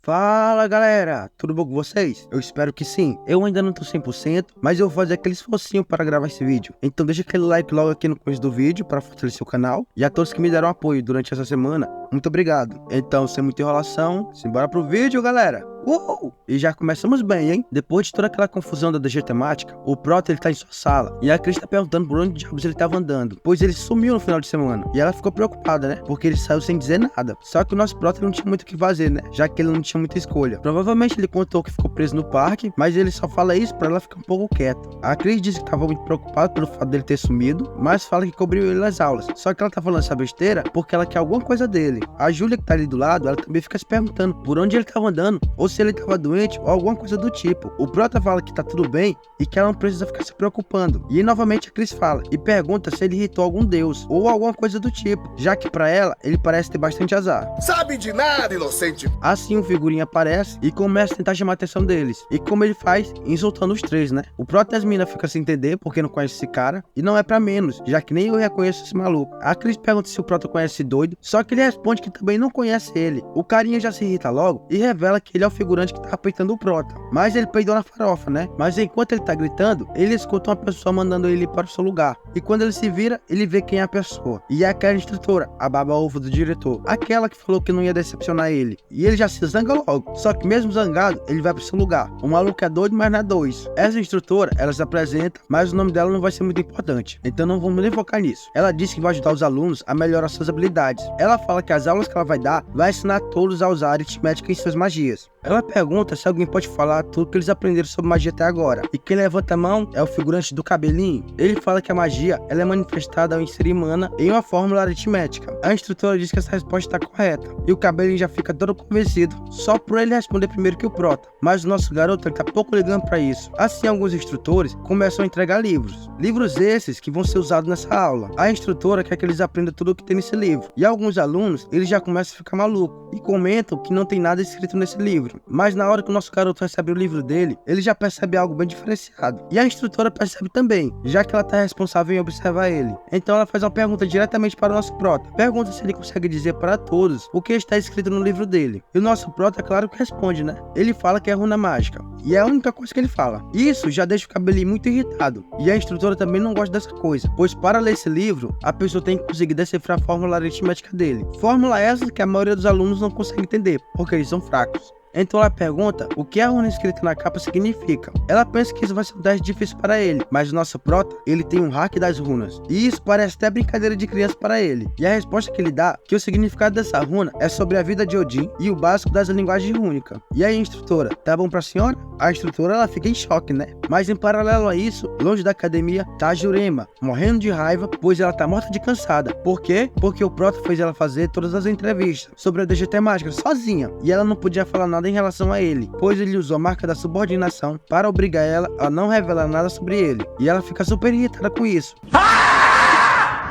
Fala galera, tudo bom com vocês? Eu espero que sim. Eu ainda não tô 100%, mas eu vou fazer aquele esforcinho para gravar esse vídeo. Então deixa aquele like logo aqui no começo do vídeo para fortalecer o canal. E a todos que me deram apoio durante essa semana, muito obrigado. Então, sem muita enrolação, simbora pro vídeo, galera. Uou! E já começamos bem, hein? Depois de toda aquela confusão da DG temática, o Prota ele tá em sua sala e a Cris tá perguntando por onde diabos ele tava andando, pois ele sumiu no final de semana. E ela ficou preocupada, né? Porque ele saiu sem dizer nada. Só que o nosso Prota não tinha muito o que fazer, né? Já que ele não tinha muita escolha. Provavelmente ele contou que ficou preso no parque, mas ele só fala isso pra ela ficar um pouco quieta. A Cris disse que tava muito preocupada pelo fato dele ter sumido, mas fala que cobriu ele nas aulas. Só que ela tá falando essa besteira porque ela quer alguma coisa dele. A Júlia que tá ali do lado, ela também fica se perguntando por onde ele tava andando, ou se ele tava doente ou alguma coisa do tipo. O Prota fala que tá tudo bem e que ela não precisa ficar se preocupando. E novamente a Cris fala e pergunta se ele irritou algum deus ou alguma coisa do tipo, já que pra ela ele parece ter bastante azar. Sabe de nada, inocente! Assim o figurinha aparece e começa a tentar chamar a atenção deles. E como ele faz? Insultando os três, né? O Prota e as minas ficam sem entender porque não conhece esse cara e não é pra menos, já que nem eu reconheço esse maluco. A Cris pergunta se o Prota conhece esse doido, só que ele responde que também não conhece ele. O carinha já se irrita logo e revela que ele é o figurante que tá peitando o Prota. Mas ele peidou na farofa, né? Mas enquanto ele tá gritando, ele escuta uma pessoa mandando ele ir para o seu lugar. E quando ele se vira, ele vê quem é a pessoa. E é aquela instrutora, a baba-ovo do diretor. Aquela que falou que não ia decepcionar ele. E ele já se zanga logo. Só que mesmo zangado, ele vai pro seu lugar. O maluco é doido, mas não é dois. Essa instrutora, ela se apresenta, mas o nome dela não vai ser muito importante. Então não vamos nem focar nisso. Ela disse que vai ajudar os alunos a melhorar suas habilidades. Ela fala que as aulas que ela vai dar, vai ensinar todos a usar aritmética em suas magias. Ela pergunta se alguém pode falar tudo que eles aprenderam sobre magia até agora. E quem levanta a mão é o figurante do cabelinho. Ele fala que a magia ela é manifestada ao inserir mana em uma fórmula aritmética. A instrutora diz que essa resposta está correta. E o cabelinho já fica todo convencido, só por ele responder primeiro que o Prota. Mas o nosso garoto ele tá pouco ligando para isso. Assim, alguns instrutores começam a entregar livros. Livros esses que vão ser usados nessa aula. A instrutora quer que eles aprendam tudo o que tem nesse livro. E alguns alunos, eles já começam a ficar malucos e comentam que não tem nada escrito nesse livro. Mas na hora que o nosso garoto recebe o livro dele, ele já percebe algo bem diferenciado. E a instrutora percebe também, já que ela está responsável em observar ele. Então ela faz uma pergunta diretamente para o nosso Prota. Pergunta se ele consegue dizer para todos o que está escrito no livro dele. E o nosso Prota, é claro que responde, né? Ele fala que é runa mágica. E é a única coisa que ele fala. Isso já deixa o cabelinho muito irritado. E a instrutora também não gosta dessa coisa. Pois para ler esse livro, a pessoa tem que conseguir decifrar a fórmula aritmética dele. Fórmula essa que a maioria dos alunos não consegue entender, porque eles são fracos. Então ela pergunta o que a runa escrita na capa significa. Ela pensa que isso vai ser um teste difícil para ele, mas o nosso Prota, ele tem um hack das runas. E isso parece até brincadeira de criança para ele. E a resposta que ele dá, que o significado dessa runa é sobre a vida de Odin e o básico das linguagens rúnicas. E aí, instrutora, tá bom pra senhora? A instrutora, ela fica em choque, né? Mas em paralelo a isso, longe da academia, tá a Jurema, morrendo de raiva, pois ela tá morta de cansada. Por quê? Porque o Prota fez ela fazer todas as entrevistas sobre a DG temática sozinha. E ela não podia falar nada em relação a ele, pois ele usou a marca da subordinação para obrigar ela a não revelar nada sobre ele. E ela fica super irritada com isso.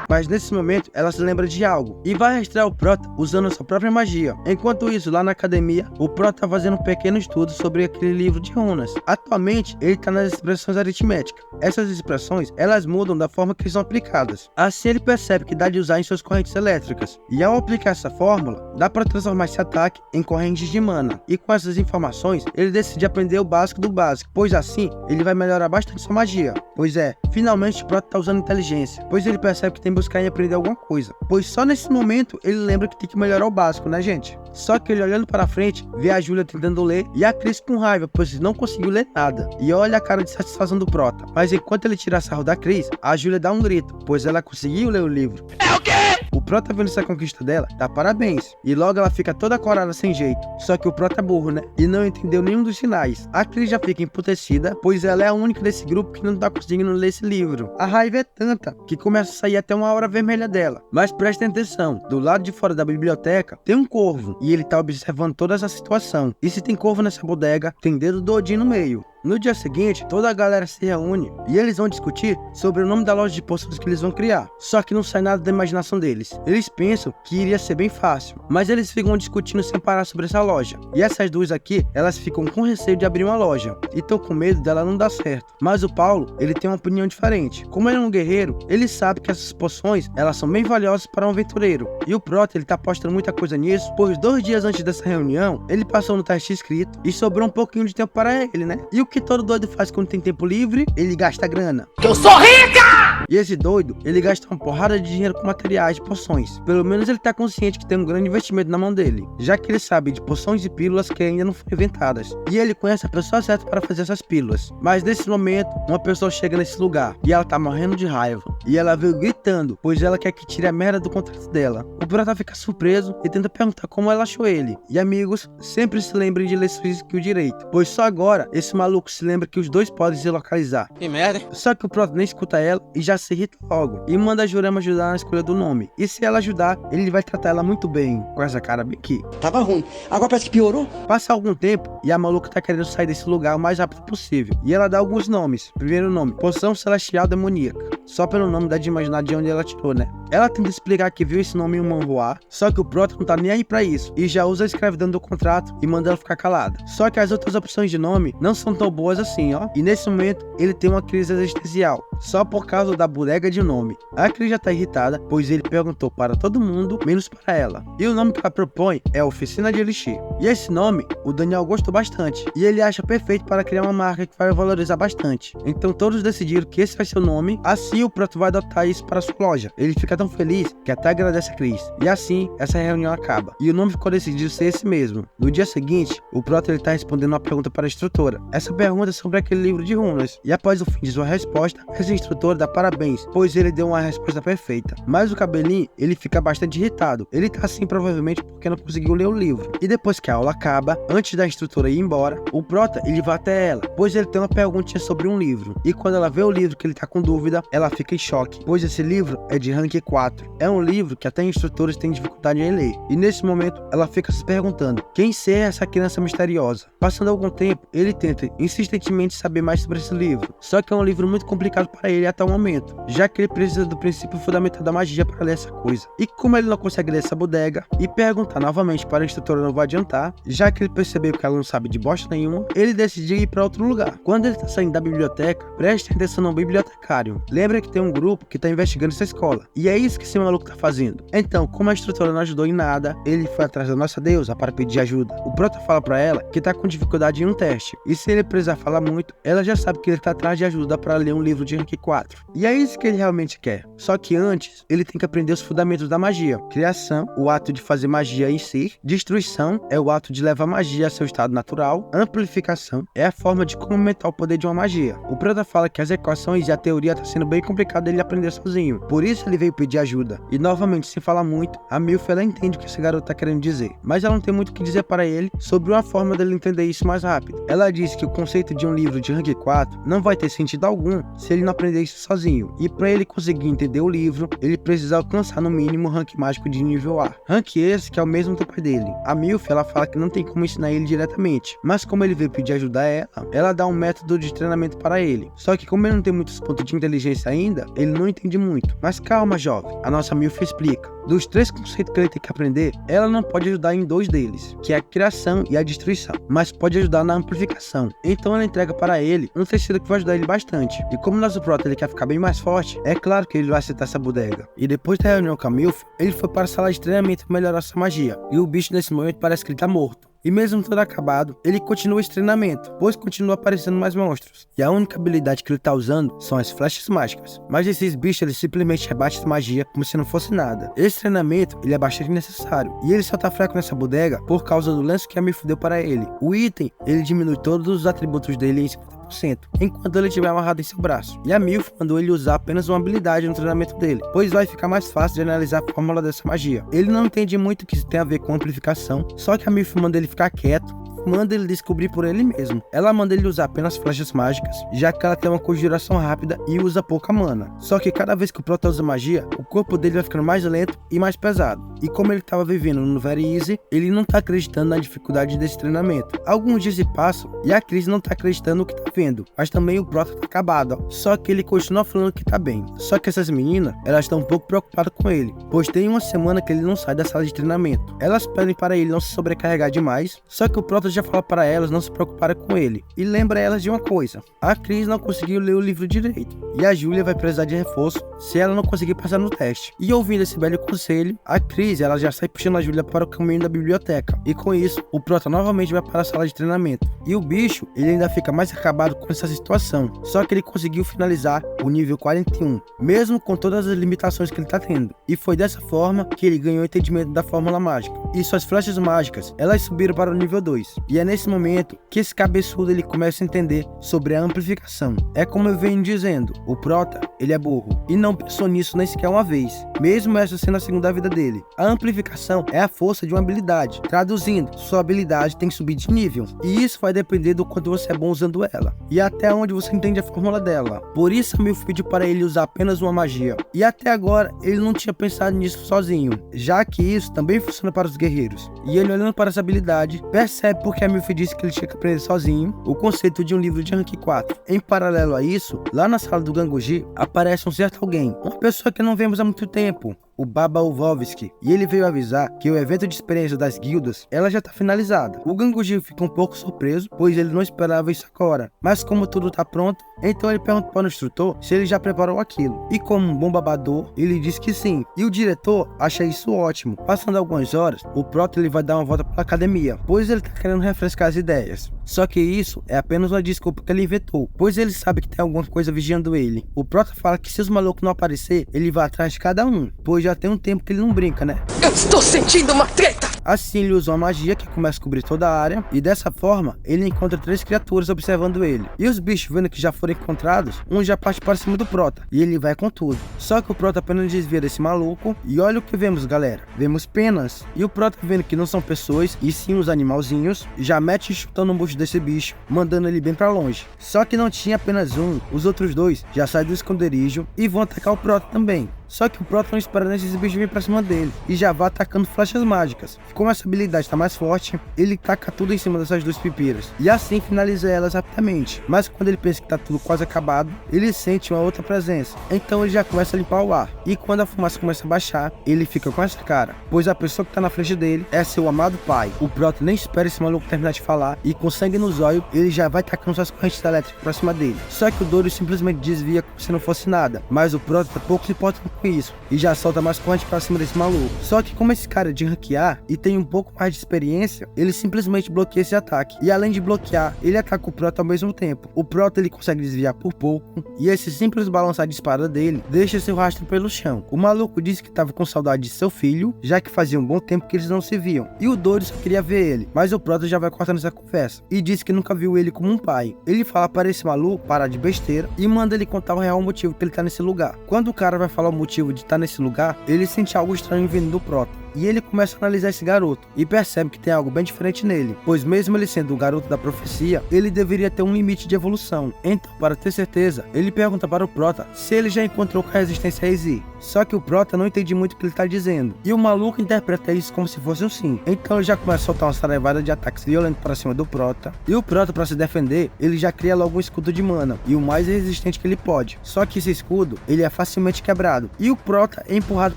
Mas nesse momento, ela se lembra de algo e vai rastrear o Prota usando a sua própria magia. Enquanto isso, lá na academia, o Prota tá fazendo um pequeno estudo sobre aquele livro de runas. Atualmente, ele tá nas expressões aritméticas. Essas expressões, elas mudam da forma que são aplicadas. Assim, ele percebe que dá de usar em suas correntes elétricas. E ao aplicar essa fórmula, dá para transformar esse ataque em correntes de mana. E com essas informações, ele decide aprender o básico do básico, pois assim, ele vai melhorar bastante sua magia. Pois é, finalmente o Prota tá usando inteligência, pois ele percebe que tem que buscar em aprender alguma coisa. Pois só nesse momento ele lembra que tem que melhorar o básico, né, gente? Só que ele olhando para frente, vê a Júlia tentando ler e a Cris com raiva, pois não conseguiu ler nada. E olha a cara de satisfação do Prota. Mas enquanto ele tira sarro da Cris, a Júlia dá um grito, pois ela conseguiu ler o livro. É o quê? O Prota vendo essa conquista dela, dá parabéns. E logo ela fica toda corada sem jeito. Só que o Prota é burro, né? E não entendeu nenhum dos sinais. A Cris já fica emputecida, pois ela é a única desse grupo que não tá conseguindo ler esse livro. A raiva é tanta que começa a sair até uma aura vermelha dela. Mas prestem atenção, do lado de fora da biblioteca tem um corvo. E ele tá observando toda essa situação. E se tem corvo nessa bodega, tem dedo do Odin no meio. No dia seguinte, toda a galera se reúne e eles vão discutir sobre o nome da loja de poções que eles vão criar. Só que não sai nada da imaginação deles. Eles pensam que iria ser bem fácil, mas eles ficam discutindo sem parar sobre essa loja. E essas duas aqui, elas ficam com receio de abrir uma loja e estão com medo dela não dar certo. Mas o Paulo, ele tem uma opinião diferente. Como ele é um guerreiro, ele sabe que essas poções, elas são bem valiosas para um aventureiro. E o Prota, ele tá apostando muita coisa nisso, pois 2 dias antes dessa reunião, ele passou no teste escrito e sobrou um pouquinho de tempo para ele, né? E o que todo doido faz quando tem tempo livre? Ele gasta grana. Eu sou rica! E esse doido, ele gasta uma porrada de dinheiro com materiais de poções. Pelo menos ele tá consciente que tem um grande investimento na mão dele, já que ele sabe de poções e pílulas que ainda não foram inventadas. E ele conhece a pessoa certa para fazer essas pílulas. Mas nesse momento, uma pessoa chega nesse lugar e ela tá morrendo de raiva. E ela veio gritando, pois ela quer que tire a merda do contrato dela. O Prota fica surpreso e tenta perguntar como ela achou ele. E amigos, sempre se lembrem de ler sua skill direito, pois só agora esse maluco se lembra que os dois podem se localizar. Que merda, hein? Só que o Prota nem escuta ela e já se irrita logo. E manda a Jurema ajudar na escolha do nome. E se ela ajudar, ele vai tratar ela muito bem. Com essa cara bem aqui. Tava ruim, agora parece que piorou. Passa algum tempo e a maluca tá querendo sair desse lugar o mais rápido possível. E ela dá alguns nomes. Primeiro nome, Poção Celestial Demoníaca. Só pelo nome dá de imaginar de onde ela tirou, né? Ela tenta explicar que viu esse nome em um manhwa, só que o Prota não tá nem aí pra isso. E já usa a escravidão do contrato e manda ela ficar calada. Só que as outras opções de nome não são tão boas assim, ó. E nesse momento, ele tem uma crise existencial. Só por causa da bodega de nome. A Cris já tá irritada, pois ele perguntou para todo mundo, menos para ela. E o nome que ela propõe é Oficina de Elixir. E esse nome, o Daniel gostou bastante. E ele acha perfeito para criar uma marca que vai valorizar bastante. Então todos decidiram que esse vai ser o nome, assim o Prota vai adotar isso para sua loja. Ele fica tão feliz que até agradece a Cris. E assim, essa reunião acaba. E o nome ficou decidido ser esse mesmo. No dia seguinte, o Prota ele tá respondendo uma pergunta para a instrutora. Essa pergunta é sobre aquele livro de runas. E após o fim de sua resposta, essa instrutora dá parabéns, pois ele deu uma resposta perfeita. Mas o cabelinho, ele fica bastante irritado. Ele tá assim provavelmente porque não conseguiu ler o livro. E depois que a aula acaba, antes da instrutora ir embora, o Prota ele vai até ela, pois ele tem uma perguntinha sobre um livro. E quando ela vê o livro que ele tá com dúvida, ela fica em choque, pois esse livro é de rank 4. É um livro que até instrutores têm dificuldade em ler. E nesse momento, ela fica se perguntando, quem será essa criança misteriosa? Passando algum tempo, ele tenta insistentemente saber mais sobre esse livro. Só que é um livro muito complicado para ele até o momento, já que ele precisa do princípio fundamental da magia para ler essa coisa. E como ele não consegue ler essa bodega e perguntar novamente para a instrutora não vai adiantar, já que ele percebeu que ela não sabe de bosta nenhuma, ele decidiu ir para outro lugar. Quando ele está saindo da biblioteca, preste atenção no bibliotecário. Lembra que tem um grupo que está investigando essa escola. E é isso que esse maluco tá fazendo. Então, como a instrutora não ajudou em nada, ele foi atrás da nossa deusa para pedir ajuda. O Prota fala para ela que tá com dificuldade em um teste. E se ele precisar falar muito, ela já sabe que ele tá atrás de ajuda para ler um livro de rank 4. E é isso que ele realmente quer. Só que antes, ele tem que aprender os fundamentos da magia. Criação, o ato de fazer magia em si. Destruição, é o ato de levar magia a seu estado natural. Amplificação, é a forma de como aumentar o poder de uma magia. O Prota fala que as equações e a teoria tá sendo bem complicado ele aprender sozinho. Por isso ele veio pedir ajuda. E novamente, sem falar muito, a Milf ela entende o que esse garoto tá querendo dizer. Mas ela não tem muito o que dizer para ele sobre uma forma dele entender isso mais rápido. Ela diz que o conceito de um livro de rank 4 não vai ter sentido algum se ele não aprender isso sozinho. E para ele conseguir entender o livro, ele precisa alcançar no mínimo o rank mágico de nível A. Rank esse que é o mesmo do pai dele. A Milf ela fala que não tem como ensinar ele diretamente, mas como ele veio pedir ajuda a ela dá um método de treinamento para ele. Só que como ele não tem muitos pontos de inteligência ainda, ele não entende muito. Mas calma, jovem, a nossa Milf explica. Dos 3 conceitos que ele tem que aprender, ela não pode ajudar em 2 deles, que é a criação e a destruição, mas pode ajudar na amplificação. Então ela entrega para ele um terceiro que vai ajudar ele bastante. E como o nosso Prota ele quer ficar bem mais forte, é claro que ele vai aceitar essa bodega. E depois da reunião com a Milf, ele foi para a sala de treinamento para melhorar sua magia. E o bicho nesse momento parece que ele tá morto. E mesmo todo acabado, ele continua esse treinamento, pois continua aparecendo mais monstros. E a única habilidade que ele tá usando são as flechas mágicas. Mas esses bichos, eles simplesmente rebatem essa magia como se não fosse nada. Esse treinamento, ele é bastante necessário. E ele só tá fraco nessa bodega por causa do lenço que a Milf deu para ele. O item, ele diminui todos os atributos dele em 50%, enquanto ele estiver amarrado em seu braço. E a Milf mandou ele usar apenas uma habilidade no treinamento dele, pois vai ficar mais fácil de analisar a fórmula dessa magia. Ele não entende muito o que isso tem a ver com amplificação, só que a Milf manda ele ficar quieto manda ele descobrir por ele mesmo. Ela manda ele usar apenas flechas mágicas, já que ela tem uma conjuração rápida e usa pouca mana. Só que cada vez que o Prota usa magia, o corpo dele vai ficando mais lento e mais pesado. E como ele estava vivendo no Very Easy, ele não tá acreditando na dificuldade desse treinamento. Alguns dias se passam e a Chris não tá acreditando no que tá vendo, mas também o Prota tá acabado, ó. Só que ele continua falando que tá bem. Só que essas meninas, elas estão um pouco preocupadas com ele, pois tem uma semana que ele não sai da sala de treinamento. Elas pedem para ele não se sobrecarregar demais, só que o Prota já fala para elas não se preocuparem com ele, e lembra elas de uma coisa: a Chris não conseguiu ler o livro direito, e a Julia vai precisar de reforço se ela não conseguir passar no teste. E ouvindo esse velho conselho, a Chris ela já sai puxando a Julia para o caminho da biblioteca, e com isso, o Prota novamente vai para a sala de treinamento. E o bicho, ele ainda fica mais acabado com essa situação, só que ele conseguiu finalizar o nível 41, mesmo com todas as limitações que ele tá tendo. E foi dessa forma que ele ganhou o entendimento da fórmula mágica. E suas flechas mágicas, elas subiram para o nível 2. E é nesse momento que esse cabeçudo ele começa a entender sobre a amplificação. É como eu venho dizendo, o Prota, ele é burro, e não pensou nisso nem sequer uma vez, mesmo essa sendo a segunda vida dele. A amplificação é a força de uma habilidade. Traduzindo, sua habilidade tem que subir de nível, e isso vai depender do quanto você é bom usando ela, e até onde você entende a fórmula dela. Por isso meu pediu para ele usar apenas uma magia, e até agora ele não tinha pensado nisso sozinho, já que isso também funciona para os guerreiros. E ele, olhando para essa habilidade, percebe porque a Milf disse que ele tinha que aprender sozinho o conceito de um livro de rank 4. Em paralelo a isso, lá na sala do Ganguji aparece um certo alguém, uma pessoa que não vemos há muito tempo, o Baba Ulvovsky, e ele veio avisar que o evento de experiência das guildas, ela já tá finalizada. O Ganguji fica um pouco surpreso, pois ele não esperava isso agora, mas como tudo tá pronto, então ele pergunta para o instrutor se ele já preparou aquilo, e como um bom babador, ele diz que sim, e o diretor acha isso ótimo. Passando algumas horas, o Prota ele vai dar uma volta pela academia, pois ele tá querendo refrescar as ideias. Só que isso é apenas uma desculpa que ele inventou, pois ele sabe que tem alguma coisa vigiando ele. O Prota fala que se os malucos não aparecer, ele vai atrás de cada um, pois já tem um tempo que ele não brinca, né? Eu estou sentindo uma treta! Assim ele usa uma magia que começa a cobrir toda a área, e dessa forma ele encontra 3 criaturas observando ele. E os bichos vendo que já foram encontrados, um já parte para cima do Prota, e ele vai com tudo. Só que o Prota apenas desvia desse maluco, e olha o que vemos, galera. Vemos penas, e o Prota vendo que não são pessoas, e sim os animalzinhos, já mete chutando o bucho desse bicho, mandando ele bem para longe. Só que não tinha apenas um, os outros 2 já saem do esconderijo e vão atacar o Prota também. Só que o Prota não espera nesses bichos vir pra cima dele, e já vai atacando flechas mágicas. Como essa habilidade tá mais forte, ele taca tudo em cima dessas 2 pipiras, e assim finaliza elas rapidamente. Mas quando ele pensa que tá tudo quase acabado, ele sente uma outra presença, então ele já começa a limpar o ar. E quando a fumaça começa a baixar, ele fica com essa cara, pois a pessoa que tá na frente dele é seu amado pai. O Prota nem espera esse maluco terminar de falar, e com sangue nos olhos, ele já vai tacando suas correntes elétricas pra cima dele. Só que o Douro simplesmente desvia como se não fosse nada, mas o Prota pouco se importa com isso, e já solta mais corrente pra cima desse maluco. Só que como esse cara é de ranquear e tem um pouco mais de experiência, ele simplesmente bloqueia esse ataque, e além de bloquear, ele ataca o Prota ao mesmo tempo. O Prota ele consegue desviar por pouco, e esse simples balançar de espada dele deixa seu rastro pelo chão. O maluco disse que tava com saudade de seu filho, já que fazia um bom tempo que eles não se viam, e o Douro só queria ver ele, mas o Prota já vai cortando essa conversa, e diz que nunca viu ele como um pai. Ele fala para esse maluco parar de besteira, e manda ele contar o real motivo que ele tá nesse lugar. Quando o cara vai falar o motivo de estar nesse lugar, ele sente algo estranho vindo do Prota, e ele começa a analisar esse garoto, e percebe que tem algo bem diferente nele, pois mesmo ele sendo o garoto da profecia, ele deveria ter um limite de evolução. Então, para ter certeza, ele pergunta para o Prota se ele já encontrou com a resistência a Izzy. Só que o Prota não entende muito o que ele está dizendo, e o maluco interpreta isso como se fosse um sim. Então ele já começa a soltar uma sarevada de ataques violentos para cima do Prota, e o Prota, para se defender, ele já cria logo um escudo de mana, e o mais resistente que ele pode. Só que esse escudo, ele é facilmente quebrado, e o Prota é empurrado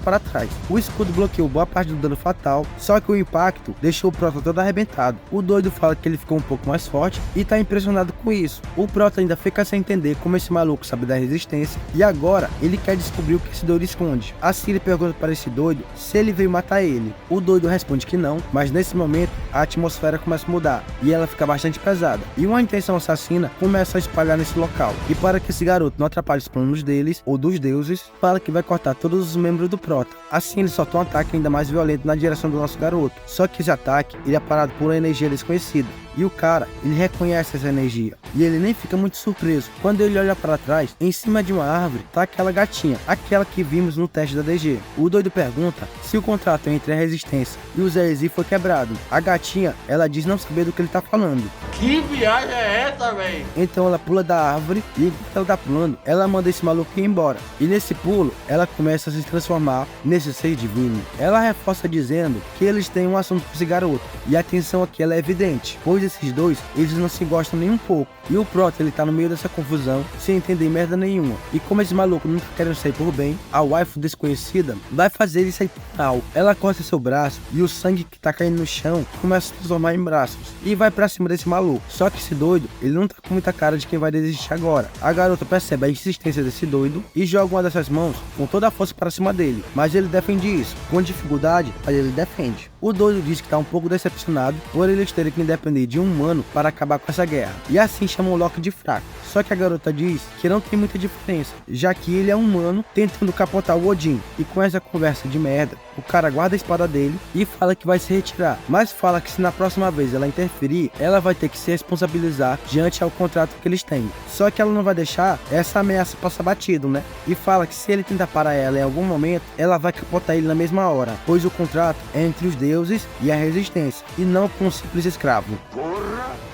para trás. O escudo bloqueou boa parte do dano fatal, só que o impacto deixou o Prota todo arrebentado. O doido fala que ele ficou um pouco mais forte e tá impressionado com isso. O Prota ainda fica sem entender como esse maluco sabe da resistência, e agora ele quer descobrir o que esse doido esconde. Assim ele pergunta para esse doido se ele veio matar ele. O doido responde que não, mas nesse momento a atmosfera começa a mudar e ela fica bastante pesada, e uma intenção assassina começa a espalhar nesse local. E para que esse garoto não atrapalhe os planos deles ou dos deuses, fala que vai cortar todos os membros do Prota. Assim ele solta um ataque ainda mais violento na direção do nosso garoto. Só que esse ataque ele é parado por uma energia desconhecida. E o cara, ele reconhece essa energia. E ele nem fica muito surpreso. Quando ele olha para trás, em cima de uma árvore, tá aquela gatinha, aquela que vimos no teste da DG. O doido pergunta se o contrato entre a Resistência e o ZZ foi quebrado. A gatinha, ela diz não saber do que ele tá falando. Que viagem é essa, véi? Então ela pula da árvore e enquanto ela tá pulando, ela manda esse maluco ir embora. E nesse pulo, ela começa a se transformar nesse ser divino. Ela reforça dizendo que eles têm um assunto com esse garoto. E a tensão aqui ela é evidente, pois esses dois, eles não se gostam nem um pouco. E o Prota, ele tá no meio dessa confusão, sem entender merda nenhuma. E como esse maluco não tá querendo sair por bem, a waifu desconhecida vai fazer ele sair por mal. Ela corta seu braço e o sangue que tá caindo no chão começa a se transformar em braços. E vai pra cima desse maluco. Só que esse doido, ele não tá com muita cara de quem vai desistir agora. A garota percebe a insistência desse doido e joga uma dessas mãos com toda a força para cima dele. Mas ele defende isso. Com dificuldade, mas ele defende. O doido diz que tá um pouco decepcionado por eles terem que depender de um humano para acabar com essa guerra. E assim chama o Loki de fraco. Só que a garota diz que não tem muita diferença, já que ele é um humano tentando capotar o Odin. E com essa conversa de merda, o cara guarda a espada dele e fala que vai se retirar. Mas fala que se na próxima vez ela interferir, ela vai ter que se responsabilizar diante ao contrato que eles têm. Só que ela não vai deixar essa ameaça passar batido, né? E fala que se ele tentar parar ela em algum momento, ela vai capotar ele na mesma hora, pois o contrato é entre os deuses e a Resistência, e não com um simples escravo.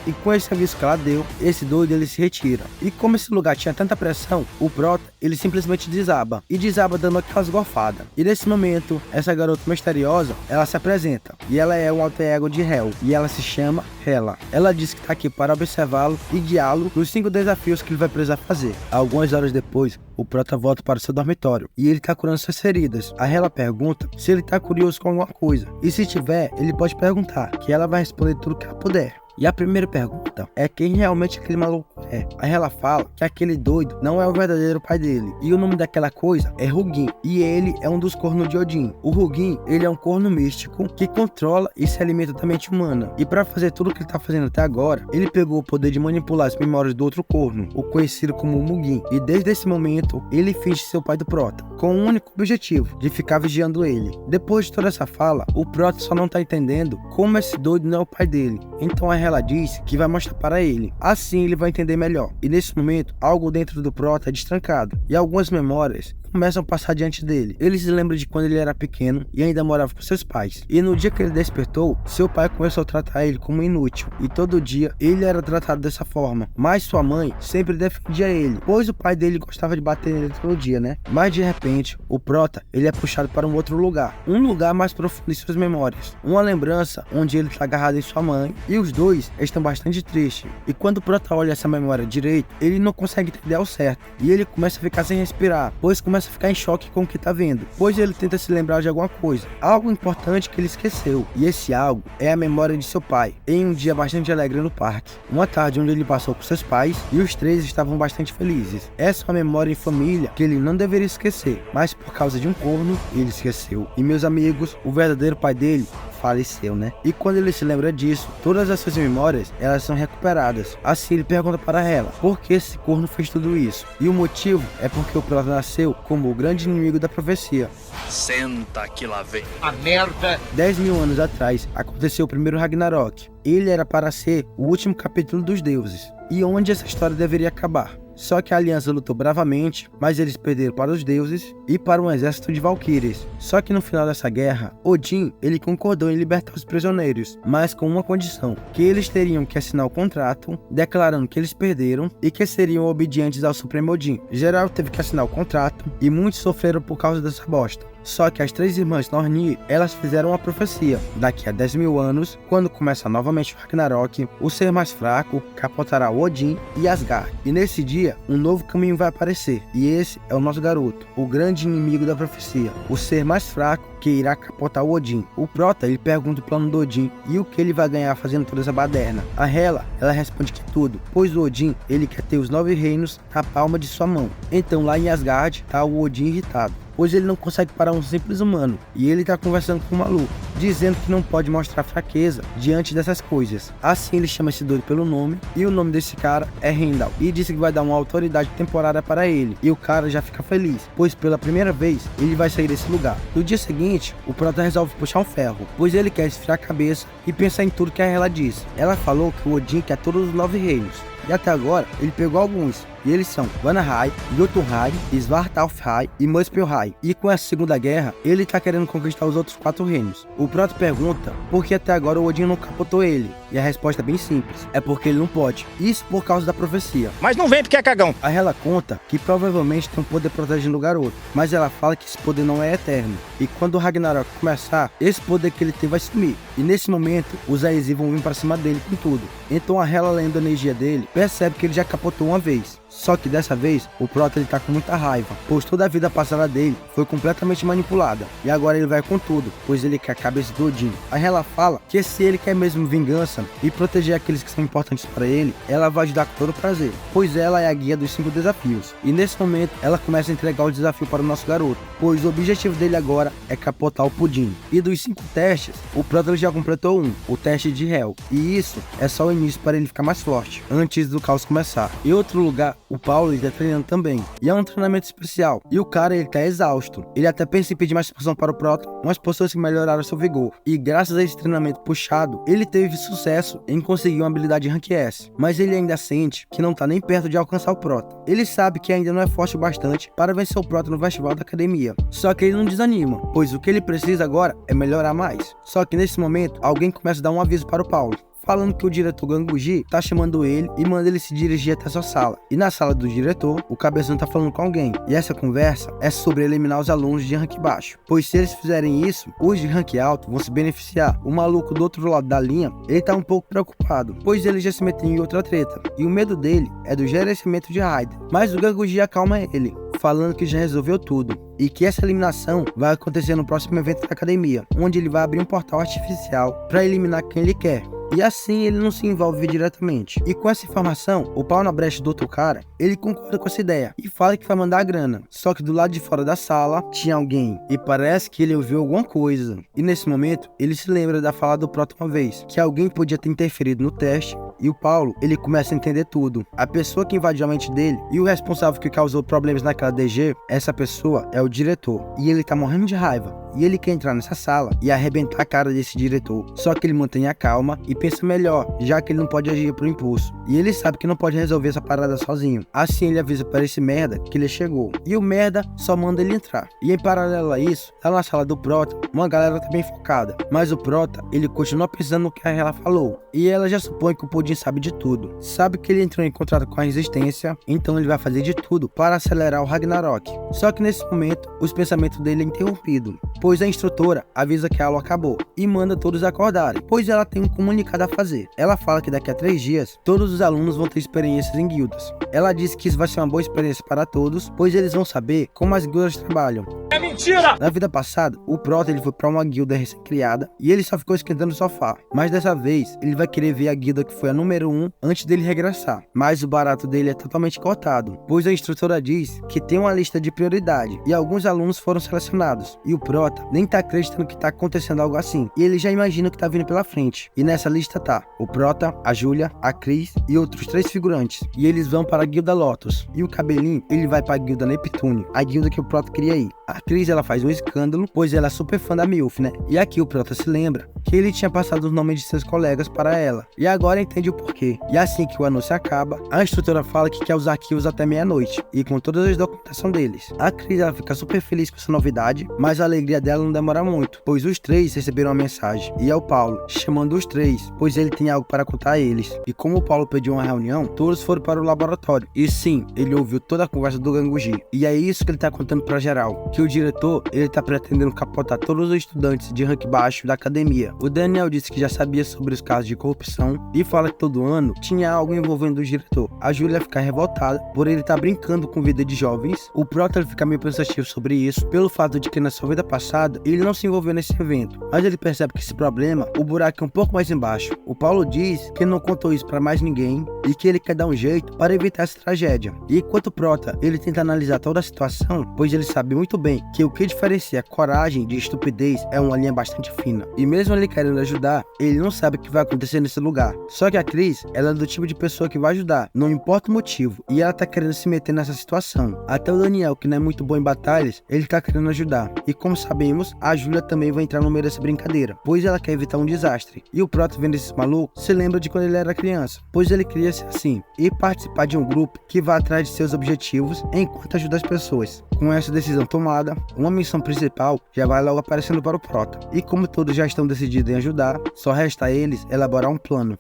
E com esse aviso que ela deu, esse doido ele se retira. E como esse lugar tinha tanta pressão, o Prota, ele simplesmente desaba. E desaba dando aquelas gorfadas. E nesse momento, essa garota misteriosa, ela se apresenta. E ela é um alter ego de Hel. E ela se chama Hela. Ela diz que tá aqui para observá-lo e guiá-lo nos 5 desafios que ele vai precisar fazer. Algumas horas depois, o Prota volta para o seu dormitório. E ele tá curando suas feridas. A Hela pergunta se ele tá curioso com alguma coisa. E se tiver, ele pode perguntar, que ela vai responder tudo que ela puder. E a primeira pergunta é quem realmente aquele maluco é. Aí ela fala que aquele doido não é o verdadeiro pai dele. E o nome daquela coisa é Hugin. E ele é um dos cornos de Odin. O Hugin, ele é um corno místico que controla e se alimenta da mente humana. E para fazer tudo o que ele tá fazendo até agora, ele pegou o poder de manipular as memórias do outro corno, o conhecido como Mugin. E desde esse momento, ele finge ser o pai do Prota, com um único objetivo, de ficar vigiando ele. Depois de toda essa fala, o Prota só não tá entendendo como esse doido não é o pai dele. Então ela disse que vai mostrar para ele. Assim ele vai entender melhor. E nesse momento, algo dentro do Prota é destrancado. E algumas memórias começam a passar diante dele. Ele se lembra de quando ele era pequeno e ainda morava com seus pais. E no dia que ele despertou, seu pai começou a tratar ele como inútil. E todo dia ele era tratado dessa forma. Mas sua mãe sempre defendia ele, pois o pai dele gostava de bater nele todo dia, né? Mas de repente, o Prota, ele é puxado para um outro lugar. Um lugar mais profundo em suas memórias. Uma lembrança onde ele está agarrado em sua mãe. E os dois estão bastante tristes. E quando o Prota olha essa memória direito, ele não consegue entender ao certo. E ele começa a ficar sem respirar, pois começa a ficar em choque com o que tá vendo, pois ele tenta se lembrar de alguma coisa, algo importante que ele esqueceu, e esse algo é a memória de seu pai, em um dia bastante alegre no parque, uma tarde onde ele passou com seus pais, e os três estavam bastante felizes. Essa é uma memória em família que ele não deveria esquecer, mas por causa de um corno, ele esqueceu. E meus amigos, o verdadeiro pai dele faleceu, né? E quando ele se lembra disso, todas as suas memórias, elas são recuperadas. Assim ele pergunta para ela, por que esse corno fez tudo isso? E o motivo é porque o Prota nasceu como o grande inimigo da profecia. Senta que lá vem A merda. 10.000 anos atrás, aconteceu o primeiro Ragnarok. Ele era para ser o último capítulo dos deuses, e onde essa história deveria acabar. Só que a aliança lutou bravamente, mas eles perderam para os deuses e para um exército de valquírias. Só que no final dessa guerra, Odin, ele concordou em libertar os prisioneiros, mas com uma condição, que eles teriam que assinar o contrato, declarando que eles perderam e que seriam obedientes ao Supremo Odin. Geral teve que assinar o contrato e muitos sofreram por causa dessa bosta. Só que as 3 irmãs Norni, elas fizeram uma profecia. Daqui a 10.000 anos, quando começa novamente o Ragnarok, o ser mais fraco capotará o Odin e Asgard. E nesse dia, um novo caminho vai aparecer. E esse é o nosso garoto, o grande inimigo da profecia. O ser mais fraco que irá capotar o Odin. O Prota, ele pergunta o plano do Odin e o que ele vai ganhar fazendo toda essa baderna. A Hela, ela responde que tudo, pois o Odin, ele quer ter os 9 reinos na palma de sua mão. Então lá em Asgard, tá o Odin irritado, pois ele não consegue parar um simples humano, e ele tá conversando com o maluco, dizendo que não pode mostrar fraqueza diante dessas coisas. Assim ele chama esse doido pelo nome, e o nome desse cara é Randall, e disse que vai dar uma autoridade temporária para ele, e o cara já fica feliz, pois pela primeira vez ele vai sair desse lugar. No dia seguinte, o Prota resolve puxar um ferro, pois ele quer esfriar a cabeça e pensar em tudo que ela disse. Ela falou que o Odin quer todos os 9 reinos, e até agora ele pegou alguns, e eles são Vanaheim, Jotunheim, Svartalfheim e Muspelheim. E com essa segunda guerra, ele tá querendo conquistar os outros 4 reinos. O Proto pergunta por que até agora o Odin não capotou ele, e a resposta é bem simples, é porque ele não pode, isso por causa da profecia. Mas não vem porque é cagão. Aí ela conta que provavelmente tem um poder protegendo o garoto, mas ela fala que esse poder não é eterno, e quando o Ragnarok começar, esse poder que ele tem vai sumir, e nesse momento, os Aesir vão vir pra cima dele com tudo. Então a Hela, lendo a energia dele, percebe que ele já capotou uma vez. Só que dessa vez, o Prota ele tá com muita raiva, pois toda a vida passada dele foi completamente manipulada, e agora ele vai com tudo, pois ele quer a cabeça do Odin. A Hela fala que se ele quer mesmo vingança e proteger aqueles que são importantes para ele, ela vai ajudar com todo prazer, pois ela é a guia dos 5 desafios. E nesse momento, ela começa a entregar o desafio para o nosso garoto, pois o objetivo dele agora é capotar o Pudim. E dos 5 testes, o Prota ele já completou um, o teste de Hel, e isso é só o início para ele ficar mais forte, antes do caos começar. Em outro lugar, o Paulo está treinando também, e é um treinamento especial, e o cara ele tá exausto. Ele até pensa em pedir mais poção para o Prota, umas poções que melhoraram seu vigor, e graças a esse treinamento puxado, ele teve sucesso em conseguir uma habilidade Rank S, mas ele ainda sente que não tá nem perto de alcançar o Prota. Ele sabe que ainda não é forte o bastante para vencer o Prota no festival da academia, só que ele não desanima, pois o que ele precisa agora é melhorar mais. Só que nesse momento, alguém começa a dar um aviso para o Paulo, falando que o diretor Ganguji tá chamando ele e manda ele se dirigir até sua sala. E na sala do diretor, o Cabeção tá falando com alguém. E essa conversa é sobre eliminar os alunos de rank baixo, pois se eles fizerem isso, os de rank alto vão se beneficiar. O maluco do outro lado da linha, ele tá um pouco preocupado, pois ele já se meteu em outra treta, e o medo dele é do gerenciamento de Raiden. Mas o Ganguji acalma ele, falando que já resolveu tudo, e que essa eliminação vai acontecer no próximo evento da academia, onde ele vai abrir um portal artificial para eliminar quem ele quer. E assim ele não se envolve diretamente. E com essa informação, o pau na brecha do outro cara, ele concorda com essa ideia e fala que vai mandar a grana. Só que do lado de fora da sala tinha alguém, e parece que ele ouviu alguma coisa. E nesse momento, ele se lembra da fala do Proto uma vez, que alguém podia ter interferido no teste. E o Paulo, ele começa a entender tudo. A pessoa que invadiu a mente dele e o responsável que causou problemas naquela DG, essa pessoa é o diretor. E ele tá morrendo de raiva. E ele quer entrar nessa sala e arrebentar a cara desse diretor. Só que ele mantém a calma e pensa melhor, já que ele não pode agir por impulso. E ele sabe que não pode resolver essa parada sozinho. Assim ele avisa para esse merda que ele chegou. E o merda só manda ele entrar. E em paralelo a isso, lá na sala do Prota, uma galera tá bem focada. Mas o Prota, ele continua pensando no que a Hela falou. E ela já supõe que o Pudim sabe de tudo. Sabe que ele entrou em contato com a Resistência, então ele vai fazer de tudo para acelerar o Ragnarok. Só que nesse momento, os pensamentos dele é interrompido, pois a instrutora avisa que a aula acabou e manda todos acordarem, pois ela tem um comunicado a fazer. Ela fala que daqui a 3 dias, todos os alunos vão ter experiências em guildas. Ela diz que isso vai ser uma boa experiência para todos, pois eles vão saber como as guildas trabalham. É mentira! Na vida passada, o Prota ele foi para uma guilda recém-criada e ele só ficou esquentando o sofá. Mas dessa vez, ele vai querer ver a guilda que foi a número 1 antes dele regressar. Mas o barato dele é totalmente cortado, pois a instrutora diz que tem uma lista de prioridade e alguns alunos foram selecionados. E o Prota nem tá acreditando que tá acontecendo algo assim. E ele já imagina o que tá vindo pela frente. E nessa lista tá o Prota, a Júlia, a Cris e outros 3 figurantes. E eles vão para a guilda Lotus. E o Cabelinho, ele vai para a guilda Neptune, a guilda que o Prota queria ir. A Cris, ela faz um escândalo, pois ela é super fã da Milf, né? E aqui o Prota se lembra que ele tinha passado os nomes de seus colegas para ela. E agora entende o porquê. E assim que o anúncio acaba, a instrutora fala que quer os arquivos até meia-noite, e com todas as documentações deles. A Cris, ela fica super feliz com essa novidade, mas a alegria dela não demora muito, pois os 3 receberam uma mensagem. E é o Paulo, chamando os 3, pois ele tem algo para contar a eles. E como o Paulo pediu uma reunião, todos foram para o laboratório. E sim, ele ouviu toda a conversa do Ganguji. E é isso que ele tá contando pra geral, que o diretor, ele tá pretendendo capotar todos os estudantes de rank baixo da academia. O Daniel disse que já sabia sobre os casos de corrupção e fala que todo ano tinha algo envolvendo o diretor. A Júlia fica revoltada por ele tá brincando com vida de jovens. O Prota fica meio pensativo sobre isso, pelo fato de que na sua vida passada ele não se envolveu nesse evento. Mas ele percebe que esse problema, o buraco é um pouco mais embaixo. O Paulo diz que não contou isso pra mais ninguém e que ele quer dar um jeito para evitar essa tragédia. E enquanto o Prota, ele tenta analisar toda a situação, pois ele sabe muito bem bem que o que diferencia coragem de estupidez é uma linha bastante fina. E mesmo ele querendo ajudar, ele não sabe o que vai acontecer nesse lugar. Só que a Chris, ela é do tipo de pessoa que vai ajudar, não importa o motivo, e ela tá querendo se meter nessa situação. Até o Daniel, que não é muito bom em batalhas, ele tá querendo ajudar. E como sabemos, a Julia também vai entrar no meio dessa brincadeira, pois ela quer evitar um desastre. E o Prota, vendo esse maluco, se lembra de quando ele era criança, pois ele queria ser assim, e participar de um grupo que vá atrás de seus objetivos enquanto ajuda as pessoas. Com essa decisão tomada, uma missão principal já vai logo aparecendo para o Prota. E como todos já estão decididos em ajudar, só resta a eles elaborar um plano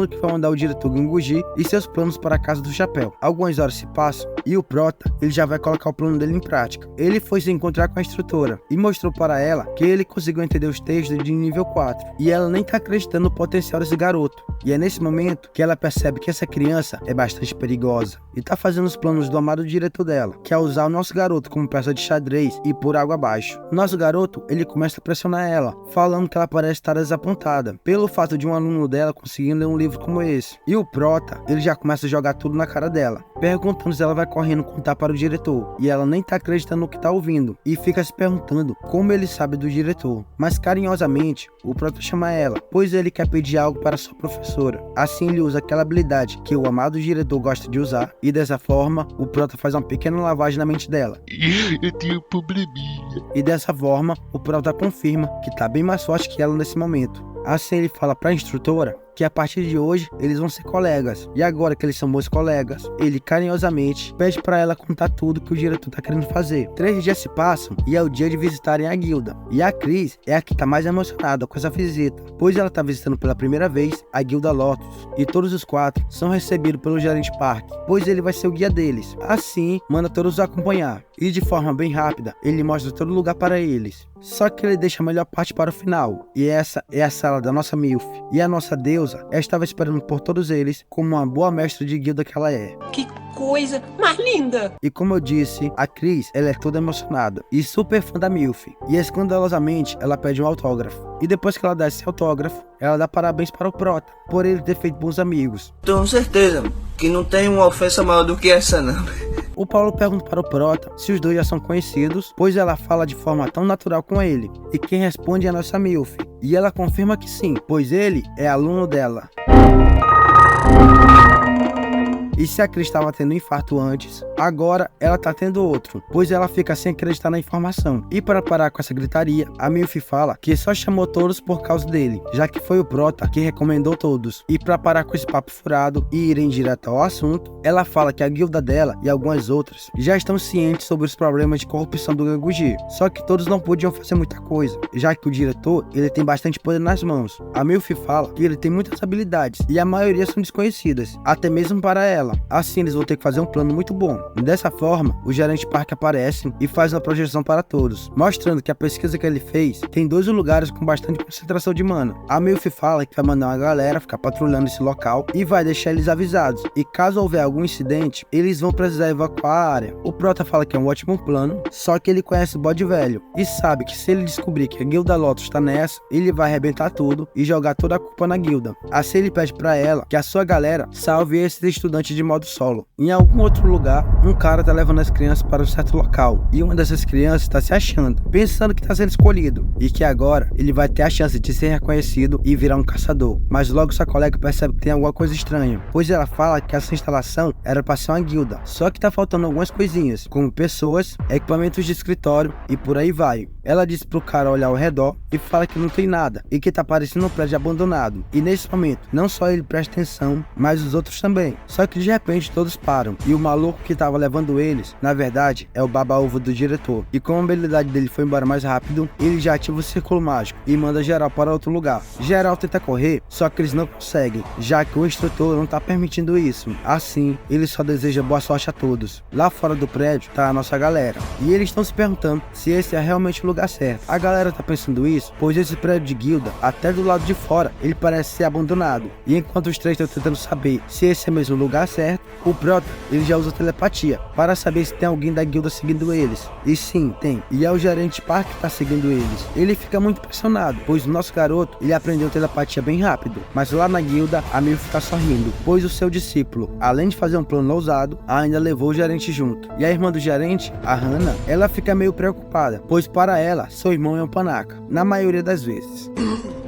que vai mandar o diretor Genguji e seus planos para a Casa do Chapéu. Algumas horas se passam e o Prota, ele já vai colocar o plano dele em prática. Ele foi se encontrar com a instrutora e mostrou para ela que ele conseguiu entender os textos de nível 4 e ela nem tá acreditando no potencial desse garoto. E é nesse momento que ela percebe que essa criança é bastante perigosa e tá fazendo os planos do amado diretor dela, que é usar o nosso garoto como peça de xadrez e por água abaixo. O nosso garoto, ele começa a pressionar ela, falando que ela parece estar desapontada pelo fato de um aluno dela conseguir ler um livro como esse. E o Prota, ele já começa a jogar tudo na cara dela, perguntando se ela vai correndo contar para o diretor. E ela nem tá acreditando no que tá ouvindo e fica se perguntando como ele sabe do diretor. Mas carinhosamente, o Prota chama ela, pois ele quer pedir algo para sua professora. Assim ele usa aquela habilidade que o amado diretor gosta de usar e dessa forma, o Prota faz uma pequena lavagem na mente dela. Eu tenho um probleminha. E dessa forma, o Prota confirma que tá bem mais forte que ela nesse momento. Assim ele fala para a instrutora que a partir de hoje eles vão ser colegas. E agora que eles são bons colegas, ele carinhosamente pede para ela contar tudo que o diretor tá querendo fazer. 3 dias se passam e é o dia de visitarem a guilda. E a Chris é a que tá mais emocionada com essa visita, pois ela tá visitando pela primeira vez a guilda Lotus. E todos os 4 são recebidos pelo gerente Park, pois ele vai ser o guia deles. Assim, manda todos os acompanhar. E de forma bem rápida, ele mostra todo lugar para eles. Só que ele deixa a melhor parte para o final. E essa é a sala da nossa Milf. E a nossa deusa estava esperando por todos eles como uma boa mestra de guilda que ela é. Que coisa mais linda! E como eu disse, a Chris, ela é toda emocionada e super fã da Milf. E escandalosamente, ela pede um autógrafo. E depois que ela dá esse autógrafo, ela dá parabéns para o Prota, por ele ter feito bons amigos. Tenho certeza que não tem uma ofensa maior do que essa, não. O Paulo pergunta para o Prota se os dois já são conhecidos, pois ela fala de forma tão natural com ele. E quem responde é a nossa Milf. E ela confirma que sim, pois ele é aluno dela. E se a Chris estava tendo um infarto antes, agora ela tá tendo outro, pois ela fica sem acreditar na informação. E para parar com essa gritaria, a Milf fala que só chamou todos por causa dele, já que foi o Prota que recomendou todos. E para parar com esse papo furado e irem direto ao assunto, ela fala que a guilda dela e algumas outras já estão cientes sobre os problemas de corrupção do Genguji, só que todos não podiam fazer muita coisa, já que o diretor, ele tem bastante poder nas mãos. A Milf fala que ele tem muitas habilidades e a maioria são desconhecidas, até mesmo para ela. Assim eles vão ter que fazer um plano muito bom. Dessa forma, o gerente Park aparece e faz uma projeção para todos, mostrando que a pesquisa que ele fez tem 2 lugares com bastante concentração de mana. A Milf fala que vai mandar uma galera ficar patrulhando esse local e vai deixar eles avisados. E caso houver algum incidente, eles vão precisar evacuar a área. O Prota fala que é um ótimo plano, só que ele conhece o bode velho e sabe que se ele descobrir que a guilda Lotus está nessa, ele vai arrebentar tudo e jogar toda a culpa na guilda. Assim ele pede para ela que a sua galera salve esses estudantes de modo solo. Em algum outro lugar, um cara tá levando as crianças para um certo local e uma dessas crianças está se achando, pensando que está sendo escolhido e que agora ele vai ter a chance de ser reconhecido e virar um caçador. Mas logo sua colega percebe que tem alguma coisa estranha, pois ela fala que essa instalação era para ser uma guilda, só que tá faltando algumas coisinhas, como pessoas, equipamentos de escritório e por aí vai. Ela diz pro cara olhar ao redor e fala que não tem nada e que tá parecendo um prédio abandonado. E nesse momento, não só ele presta atenção, mas os outros também. Só que de repente todos param e o maluco que tava levando eles, na verdade, é o baba-ovo do diretor. E como a habilidade dele foi embora mais rápido, ele já ativa o círculo mágico e manda geral para outro lugar. Geral tenta correr, só que eles não conseguem, já que o instrutor não tá permitindo isso. Assim, ele só deseja boa sorte a todos. Lá fora do prédio tá a nossa galera e eles estão se perguntando se esse é realmente o lugar certo. A galera tá pensando isso, pois esse prédio de guilda, até do lado de fora, ele parece ser abandonado. E enquanto os 3 estão tentando saber se esse é mesmo o lugar certo, certo, o Prota, ele já usa telepatia para saber se tem alguém da guilda seguindo eles. E sim, tem. E é o gerente Park que tá seguindo eles. Ele fica muito impressionado, pois o nosso garoto, ele aprendeu telepatia bem rápido. Mas lá na guilda, a Mil fica sorrindo, pois o seu discípulo, além de fazer um plano ousado, ainda levou o gerente junto. E a irmã do gerente, a Hannah, ela fica meio preocupada, pois para ela, seu irmão é um panaca, na maioria das vezes.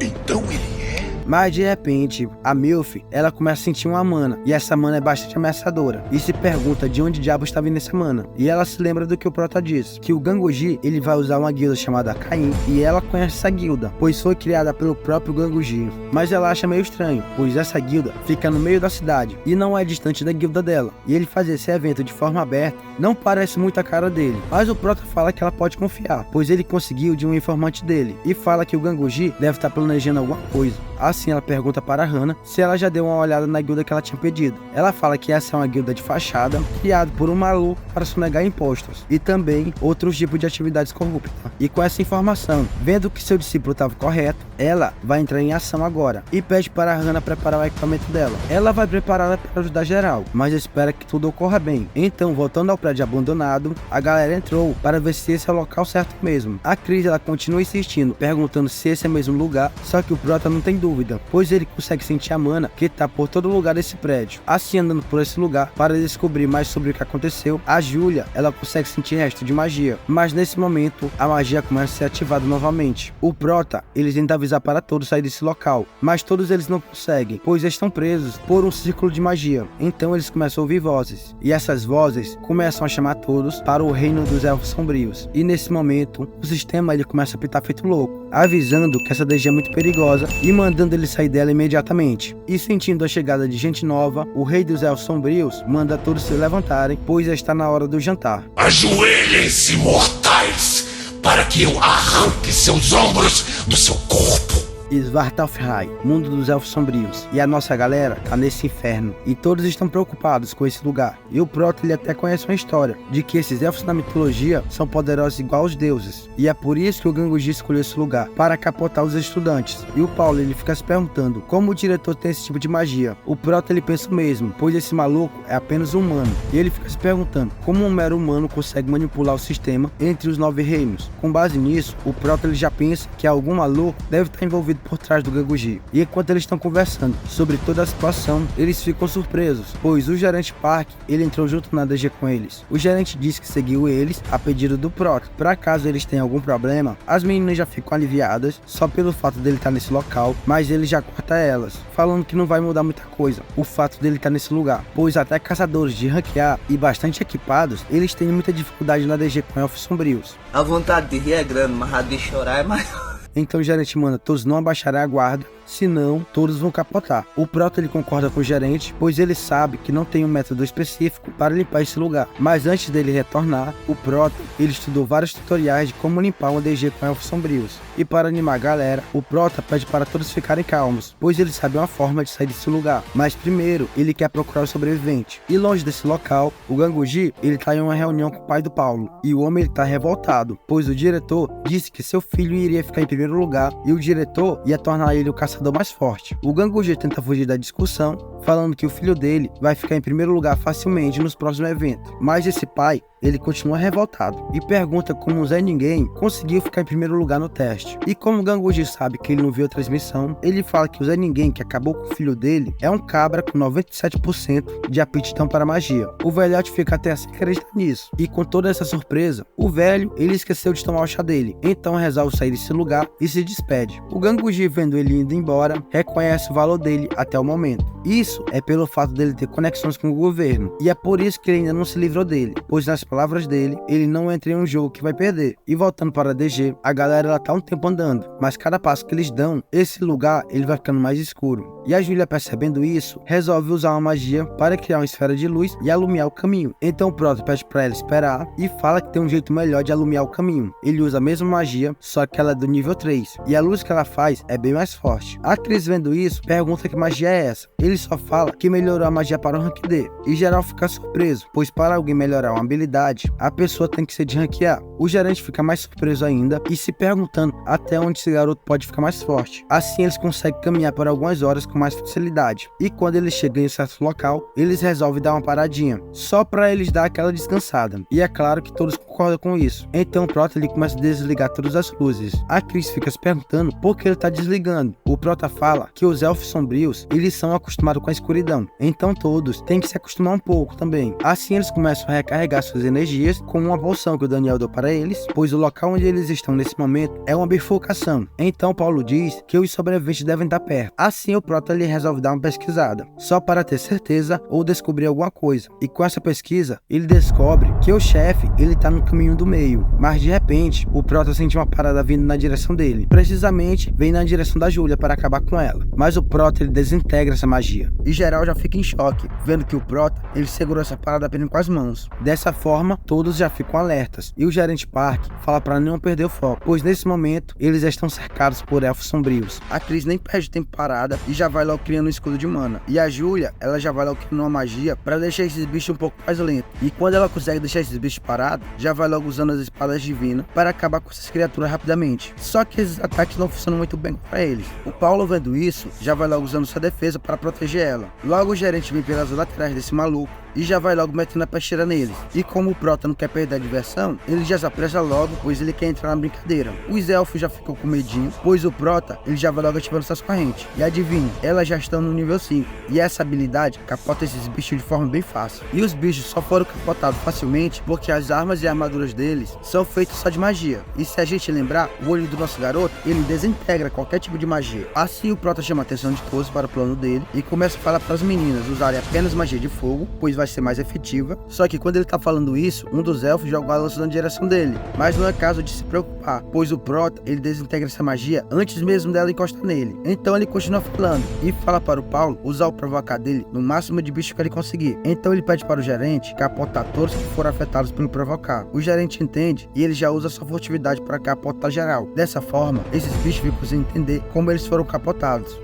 Então ele é? Mas de repente, a Milf, ela começa a sentir uma mana, e essa mana é bastante ameaçadora, e se pergunta de onde diabo está vindo essa mana. E ela se lembra do que o Prota disse, que o Ganguji, ele vai usar uma guilda chamada Caim, e ela conhece essa guilda, pois foi criada pelo próprio Ganguji. Mas ela acha meio estranho, pois essa guilda fica no meio da cidade, e não é distante da guilda dela, e ele fazer esse evento de forma aberta, não parece muito a cara dele. Mas o Prota fala que ela pode confiar, pois ele conseguiu de um informante dele, e fala que o Ganguji deve estar planejando alguma coisa. Assim ela pergunta para a Hannah se ela já deu uma olhada na guilda que ela tinha pedido. Ela fala que essa é uma guilda de fachada, criada por um maluco para sonegar impostos, e também outros tipos de atividades corruptas. E com essa informação, vendo que seu discípulo estava correto, ela vai entrar em ação agora, e pede para a Hannah preparar o equipamento dela. Ela vai prepará-la para ajudar geral, mas espera que tudo ocorra bem. Então, voltando ao prédio abandonado, a galera entrou para ver se esse é o local certo mesmo. A Chris, ela continua insistindo, perguntando se esse é o mesmo lugar, só que o Prota não tem dúvida, pois ele consegue sentir a mana que tá por todo lugar desse prédio. Assim, andando por esse lugar para descobrir mais sobre o que aconteceu, a Julia, ela consegue sentir resto de magia, mas nesse momento a magia começa a ser ativada novamente. O Prota, eles tentam avisar para todos sair desse local, mas todos eles não conseguem, pois estão presos por um círculo de magia. Então eles começam a ouvir vozes, e essas vozes começam a chamar todos para o reino dos elfos sombrios. E nesse momento, o sistema ele começa a pitar feito louco, avisando que essa DG é muito perigosa e mandando ele sair dela imediatamente. E sentindo a chegada de gente nova, o rei dos elfos sombrios manda todos se levantarem, pois já está na hora do jantar. Ajoelhem-se, mortais, para que eu arranque seus ombros do seu corpo. Svartalfheim, mundo dos elfos sombrios, e a nossa galera tá nesse inferno, e todos estão preocupados com esse lugar. E o Prota, ele até conhece uma história de que esses elfos na mitologia são poderosos igual aos deuses, e é por isso que o Ganguji escolheu esse lugar, para capotar os estudantes. E o Paulo, ele fica se perguntando como o diretor tem esse tipo de magia. O Prota, ele pensa o mesmo, pois esse maluco é apenas um humano, e ele fica se perguntando como um mero humano consegue manipular o sistema entre os 9 reinos. Com base nisso, o Prota, ele já pensa que algum maluco deve estar envolvido por trás do Ganguji. E enquanto eles estão conversando sobre toda a situação, eles ficam surpresos, pois o gerente Park, ele entrou junto na DG com eles. O gerente disse que seguiu eles a pedido do Prota, para caso eles tenham algum problema. As meninas já ficam aliviadas só pelo fato dele estar nesse local, mas ele já corta elas, falando que não vai mudar muita coisa o fato dele estar nesse lugar, pois até caçadores de rank A e bastante equipados, eles têm muita dificuldade na DG com elfos sombrios. A vontade de rir é grande, mas a de chorar é maior. Então o gerente manda todos não abaixarem a guarda, senão todos vão capotar. O Prota, ele concorda com o gerente, pois ele sabe que não tem um método específico para limpar esse lugar. Mas antes dele retornar, o Prota, ele estudou vários tutoriais de como limpar uma DG com elfos sombrios. E para animar a galera, o Prota pede para todos ficarem calmos, pois ele sabe uma forma de sair desse lugar. Mas primeiro, ele quer procurar o sobrevivente. E longe desse local, o Ganguji, ele tá em uma reunião com o pai do Paulo. E o homem, ele tá revoltado, pois o diretor disse que seu filho iria ficar em primeiro lugar, e o diretor ia tornar ele o caçador mais forte. O Ganguji tenta fugir da discussão, falando que o filho dele vai ficar em primeiro lugar facilmente nos próximos eventos. Mas esse pai, ele continua revoltado e pergunta como o Zé Ninguém conseguiu ficar em primeiro lugar no teste. E como o Ganguji sabe que ele não viu a transmissão, ele fala que o Zé Ninguém, que acabou com o filho dele, é um cabra com 97% de aptidão para magia. O velhote fica até assim acreditando nisso. E com toda essa surpresa, o velho, ele esqueceu de tomar o chá dele. Então resolve sair desse lugar e se despede. O Ganguji, vendo ele indo embora, reconhece o valor dele até o momento. Isso é pelo fato dele ter conexões com o governo. E é por isso que ele ainda não se livrou dele, pois nas palavras dele, ele não entra em um jogo que vai perder. E voltando para a DG, a galera ela tá um tempo andando, mas cada passo que eles dão, esse lugar ele vai ficando mais escuro. E a Julia, percebendo isso, resolve usar uma magia para criar uma esfera de luz e alumiar o caminho. Então o Prota pede para ela esperar e fala que tem um jeito melhor de alumiar o caminho. Ele usa a mesma magia, só que ela é do nível 3, e a luz que ela faz é bem mais forte. forte. A Chris, vendo isso, pergunta que magia é essa. Ele só fala que melhorou a magia para o rank D. E geral fica surpreso, pois para alguém melhorar uma habilidade, a pessoa tem que ser de rank A. O gerente fica mais surpreso ainda e se perguntando até onde esse garoto pode ficar mais forte. Assim eles conseguem caminhar por algumas horas com mais facilidade. E quando eles chegam em certo local, eles resolvem dar uma paradinha, só para eles dar aquela descansada. E é claro que todos concordam com isso. Então o Prota ele começa a desligar todas as luzes. A Chris fica se perguntando por que ele tá desligando. O Prota fala que os elfos sombrios, eles são acostumados com a escuridão. Então todos têm que se acostumar um pouco também. Assim eles começam a recarregar suas energias com uma poção que o Daniel deu para eles, pois o local onde eles estão nesse momento é uma bifurcação. Então Paulo diz que os sobreviventes devem estar perto. Assim o Prota ele resolve dar uma pesquisada, só para ter certeza ou descobrir alguma coisa. E com essa pesquisa, ele descobre que o chefe, ele tá no caminho do meio. Mas de repente, o Prota sente uma parada vindo na direção dele. Precisamente, vem na direção da Júlia para acabar com ela. Mas o Prota ele desintegra essa magia. E geral já fica em choque, vendo que o Prota ele segurou essa parada apenas com as mãos. Dessa forma, todos já ficam alertas. E o gerente Park fala para não perder o foco, pois nesse momento, eles estão cercados por elfos sombrios. A Chris nem perde tempo parada e já vai logo criando um escudo de mana. E a Júlia, ela já vai logo criando uma magia para deixar esses bichos um pouco mais lentos. E quando ela consegue deixar esses bichos parados, já vai logo usando as espadas divinas para acabar com essas criaturas rapidamente. Só que esses ataques não funcionam muito bem para eles. O Paulo, vendo isso, já vai logo usando sua defesa para proteger ela. Logo o gerente vem pelas laterais desse maluco e já vai logo metendo a peixeira neles. E como o Prota não quer perder a diversão, ele já se apressa logo, pois ele quer entrar na brincadeira. Os elfos já ficam com medinho, pois o Prota ele já vai logo ativando suas correntes. E adivinha, elas já estão no nível 5. E essa habilidade capota esses bichos de forma bem fácil. E os bichos só foram capotados facilmente porque as armas e armaduras deles são feitas só de magia. E se a gente lembrar, o olho do nosso garoto, ele desintegra qualquer tipo de magia. Assim o Prota chama a atenção de todos para o plano dele e começa a falar para as meninas usarem apenas magia de fogo, pois vai ser mais efetiva. Só que quando ele tá falando isso, um dos elfos joga a lança na direção dele. Mas não é caso de se preocupar, pois o Prota ele desintegra essa magia antes mesmo dela encostar nele. Então ele continua falando e fala para o Paulo usar o provocar dele no máximo de bicho que ele conseguir. Então ele pede para o gerente capotar todos que foram afetados pelo provocar. O gerente entende e ele já usa sua furtividade para capotar geral. Dessa forma, esses bichos ficam sem entender como eles foram capotados.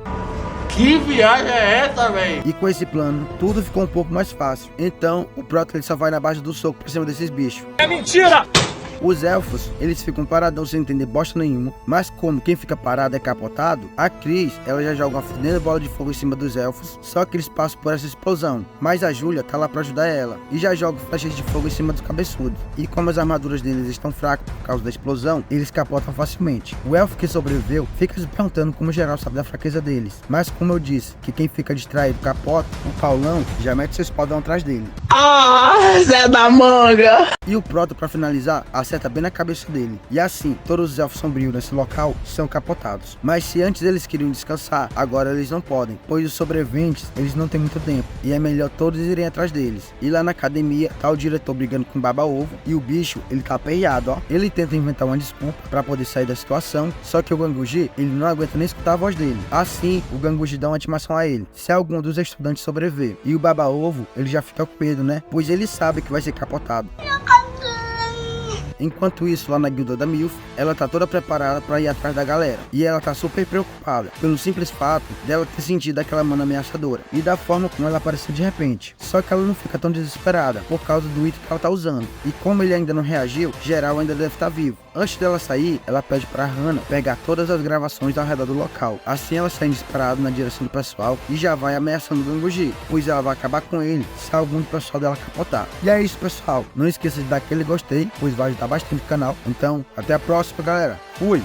Que viagem é essa, véi? E com esse plano, tudo ficou um pouco mais fácil. Então, o Prota ele só vai na base do soco pra cima desses bichos. É mentira! Os elfos, eles ficam paradão sem entender bosta nenhuma, mas como quem fica parado é capotado, a Chris, ela já joga uma fedenda bola de fogo em cima dos elfos, só que eles passam por essa explosão. Mas a Júlia tá lá pra ajudar ela, e já joga flechas de fogo em cima dos cabeçudos. E como as armaduras deles estão fracas por causa da explosão, eles capotam facilmente. O elfo que sobreviveu fica se perguntando como o geral sabe da fraqueza deles. Mas como eu disse, que quem fica distraído capota, o Paulão já mete seu espadão atrás dele. Ah, Zé da Manga! E o Prota, pra finalizar, acerta bem na cabeça dele. E assim, todos os elfos sombrios nesse local são capotados. Mas se antes eles queriam descansar, agora eles não podem, pois os sobreviventes, eles não têm muito tempo. E é melhor todos irem atrás deles. E lá na academia, tá o diretor brigando com o Baba-Ovo. E o bicho, ele tá aperreado, ó. Ele tenta inventar uma desculpa pra poder sair da situação. Só que o Ganguji, ele não aguenta nem escutar a voz dele. Assim, o Ganguji dá uma intimação a ele, se algum dos estudantes sobreviver. E o Baba-Ovo, ele já fica com medo, né? Pois ele sabe que vai ser capotado. Enquanto isso, lá na guilda da Milf, ela tá toda preparada pra ir atrás da galera. E ela tá super preocupada, pelo simples fato dela ter sentido aquela mana ameaçadora. E da forma como ela apareceu de repente. Só que ela não fica tão desesperada, por causa do item que ela tá usando. E como ele ainda não reagiu, geral ainda deve estar vivo. Antes dela sair, ela pede pra Hannah pegar todas as gravações ao redor do local. Assim ela sai disparada na direção do pessoal e já vai ameaçando o Ganguji, pois ela vai acabar com ele se algum do pessoal dela capotar. E é isso, pessoal. Não esqueça de dar aquele gostei, pois vai ajudar bastante o canal. Então, até a próxima, galera. Fui!